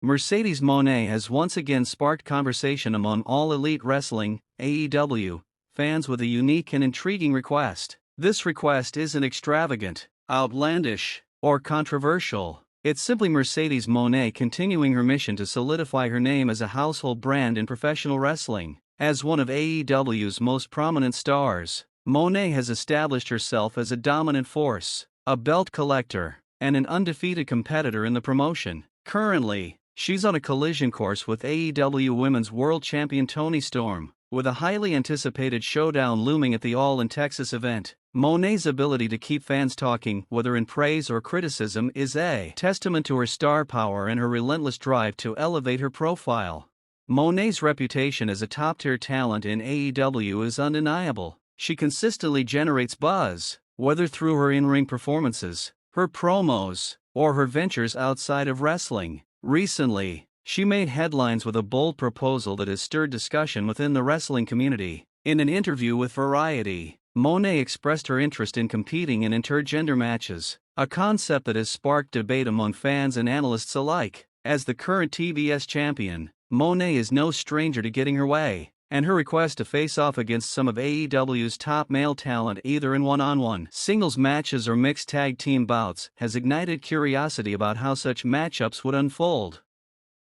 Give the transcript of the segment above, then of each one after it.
Mercedes Moné has once again sparked conversation among All Elite Wrestling (AEW) fans with a unique and intriguing request. This request isn't extravagant, outlandish, or controversial. It's simply Mercedes Moné continuing her mission to solidify her name as a household brand in professional wrestling. As one of AEW's most prominent stars, Moné has established herself as a dominant force, a belt collector, and an undefeated competitor in the promotion. Currently, she's on a collision course with AEW Women's World Champion Toni Storm, with a highly anticipated showdown looming at the All in Texas event. Moné's ability to keep fans talking, whether in praise or criticism, is a testament to her star power and her relentless drive to elevate her profile. Moné's reputation as a top-tier talent in AEW is undeniable. She consistently generates buzz, whether through her in-ring performances, her promos, or her ventures outside of wrestling. Recently, she made headlines with a bold proposal that has stirred discussion within the wrestling community. In an interview with Variety, Moné expressed her interest in competing in intergender matches, a concept that has sparked debate among fans and analysts alike. As the current TBS champion, Moné is no stranger to getting her way, and her request to face off against some of AEW's top male talent either in one-on-one singles matches or mixed tag team bouts has ignited curiosity about how such matchups would unfold.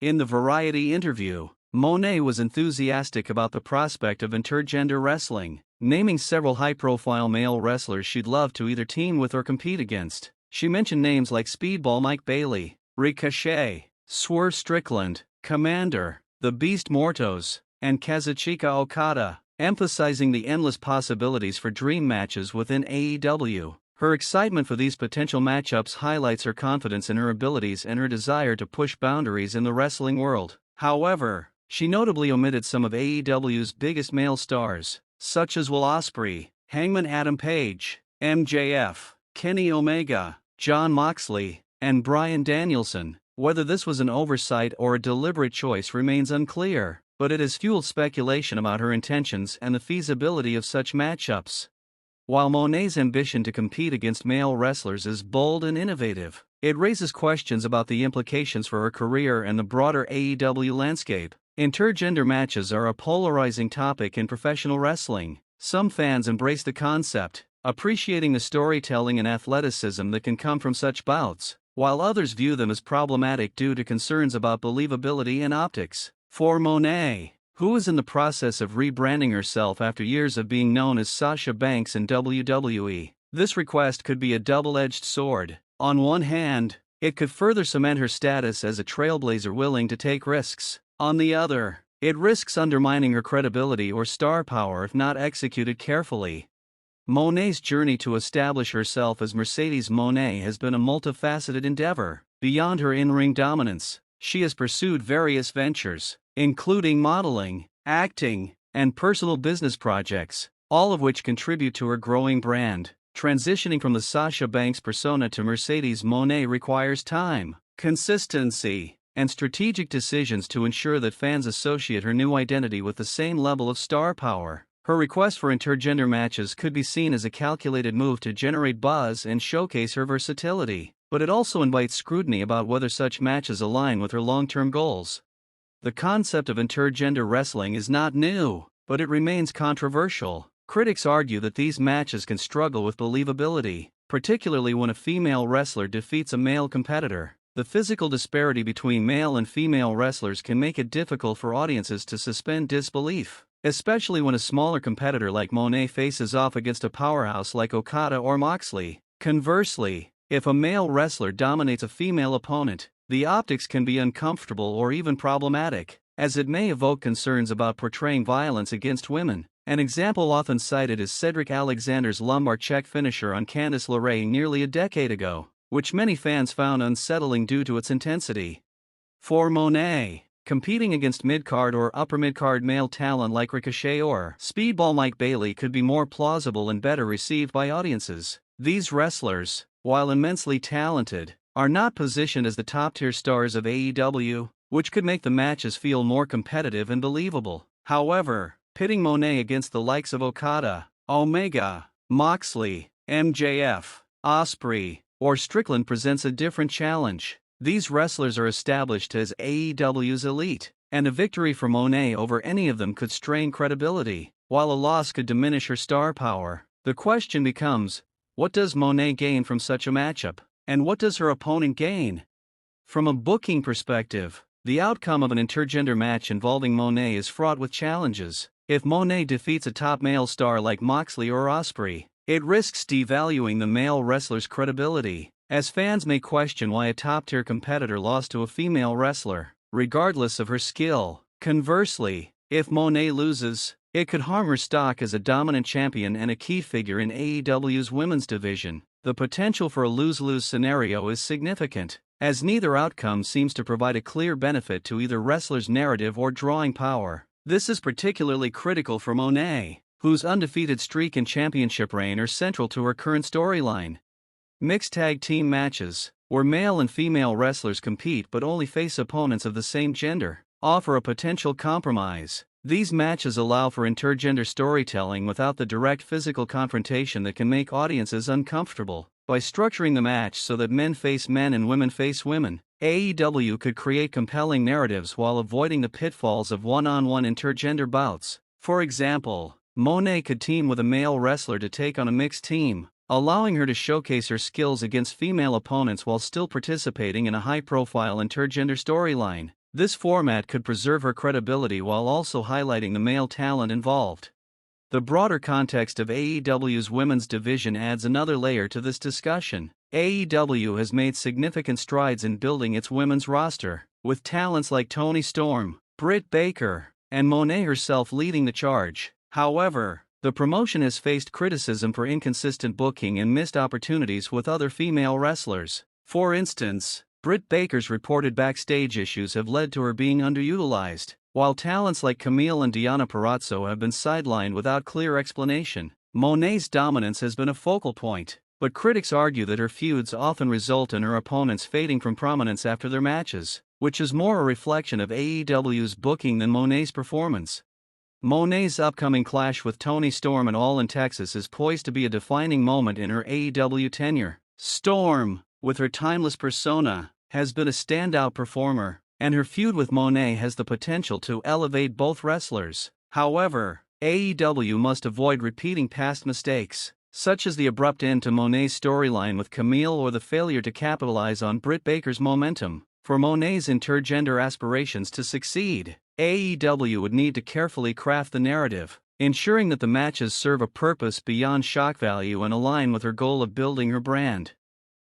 In the Variety interview, Moné was enthusiastic about the prospect of intergender wrestling, naming several high-profile male wrestlers she'd love to either team with or compete against. She mentioned names like Speedball Mike Bailey, Ricochet, Swerve Strickland, Commander, The Beast Mortos, and Kazuchika Okada, emphasizing the endless possibilities for dream matches within AEW. Her excitement for these potential matchups highlights her confidence in her abilities and her desire to push boundaries in the wrestling world. However, she notably omitted some of AEW's biggest male stars, such as Will Ospreay, Hangman Adam Page, MJF, Kenny Omega, Jon Moxley, and Bryan Danielson. Whether this was an oversight or a deliberate choice remains unclear, but it has fueled speculation about her intentions and the feasibility of such matchups. While Moné's ambition to compete against male wrestlers is bold and innovative, it raises questions about the implications for her career and the broader AEW landscape. Intergender matches are a polarizing topic in professional wrestling. Some fans embrace the concept, appreciating the storytelling and athleticism that can come from such bouts, while others view them as problematic due to concerns about believability and optics. For Moné, who is in the process of rebranding herself after years of being known as Sasha Banks in WWE, this request could be a double-edged sword. On one hand, it could further cement her status as a trailblazer willing to take risks. On the other, it risks undermining her credibility or star power if not executed carefully. Moné's journey to establish herself as Mercedes Moné has been a multifaceted endeavor. Beyond her in-ring dominance, she has pursued various ventures, including modeling, acting, and personal business projects, all of which contribute to her growing brand. Transitioning from the Sasha Banks persona to Mercedes Moné requires time, consistency, and strategic decisions to ensure that fans associate her new identity with the same level of star power. Her request for intergender matches could be seen as a calculated move to generate buzz and showcase her versatility, but it also invites scrutiny about whether such matches align with her long-term goals. The concept of intergender wrestling is not new, but it remains controversial. Critics argue that these matches can struggle with believability, particularly when a female wrestler defeats a male competitor. The physical disparity between male and female wrestlers can make it difficult for audiences to suspend disbelief, especially when a smaller competitor like Moné faces off against a powerhouse like Okada or Moxley. Conversely, if a male wrestler dominates a female opponent, the optics can be uncomfortable or even problematic, as it may evoke concerns about portraying violence against women. An example often cited is Cedric Alexander's lumbar check finisher on Candice LeRae nearly a decade ago, which many fans found unsettling due to its intensity. For Moné, competing against mid-card or upper mid-card male talent like Ricochet or Speedball Mike Bailey could be more plausible and better received by audiences. These wrestlers, while immensely talented, are not positioned as the top-tier stars of AEW, which could make the matches feel more competitive and believable. However, pitting Moné against the likes of Okada, Omega, Moxley, MJF, Ospreay, or Strickland presents a different challenge. These wrestlers are established as AEW's elite, and a victory for Moné over any of them could strain credibility, while a loss could diminish her star power. The question becomes, what does Moné gain from such a matchup, and what does her opponent gain? From a booking perspective, the outcome of an intergender match involving Moné is fraught with challenges. If Moné defeats a top male star like Moxley or Ospreay, it risks devaluing the male wrestler's credibility, as fans may question why a top-tier competitor lost to a female wrestler, regardless of her skill. Conversely, if Moné loses, it could harm her stock as a dominant champion and a key figure in AEW's women's division. The potential for a lose-lose scenario is significant, as neither outcome seems to provide a clear benefit to either wrestler's narrative or drawing power. This is particularly critical for Moné, whose undefeated streak and championship reign are central to her current storyline. Mixed tag team matches, where male and female wrestlers compete but only face opponents of the same gender, offer a potential compromise. These matches allow for intergender storytelling without the direct physical confrontation that can make audiences uncomfortable. By structuring the match so that men face men and women face women, AEW could create compelling narratives while avoiding the pitfalls of one-on-one intergender bouts. For example, Moné could team with a male wrestler to take on a mixed team, allowing her to showcase her skills against female opponents while still participating in a high-profile intergender storyline. This format could preserve her credibility while also highlighting the male talent involved. The broader context of AEW's women's division adds another layer to this discussion. AEW has made significant strides in building its women's roster, with talents like Toni Storm, Britt Baker, and Moné herself leading the charge. However, the promotion has faced criticism for inconsistent booking and missed opportunities with other female wrestlers. For instance, Britt Baker's reported backstage issues have led to her being underutilized, while talents like Camille and Deonna Purrazzo have been sidelined without clear explanation. Moné's dominance has been a focal point, but critics argue that her feuds often result in her opponents fading from prominence after their matches, which is more a reflection of AEW's booking than Moné's performance. Moné's upcoming clash with Toni Storm at All in Texas is poised to be a defining moment in her AEW tenure. Storm, with her timeless persona, has been a standout performer, and her feud with Moné has the potential to elevate both wrestlers. However, AEW must avoid repeating past mistakes, such as the abrupt end to Moné's storyline with Camille or the failure to capitalize on Britt Baker's momentum. For Moné's intergender aspirations to succeed, AEW would need to carefully craft the narrative, ensuring that the matches serve a purpose beyond shock value and align with her goal of building her brand.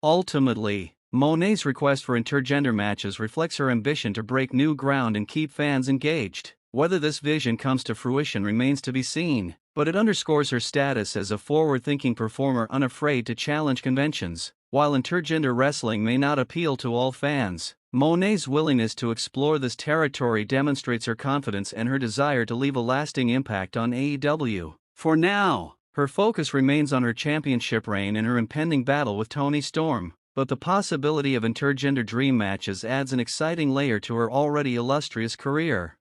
Ultimately, Moné's request for intergender matches reflects her ambition to break new ground and keep fans engaged. Whether this vision comes to fruition remains to be seen, but it underscores her status as a forward-thinking performer unafraid to challenge conventions. While intergender wrestling may not appeal to all fans, Moné's willingness to explore this territory demonstrates her confidence and her desire to leave a lasting impact on AEW. For now, her focus remains on her championship reign and her impending battle with Toni Storm, but the possibility of intergender dream matches adds an exciting layer to her already illustrious career.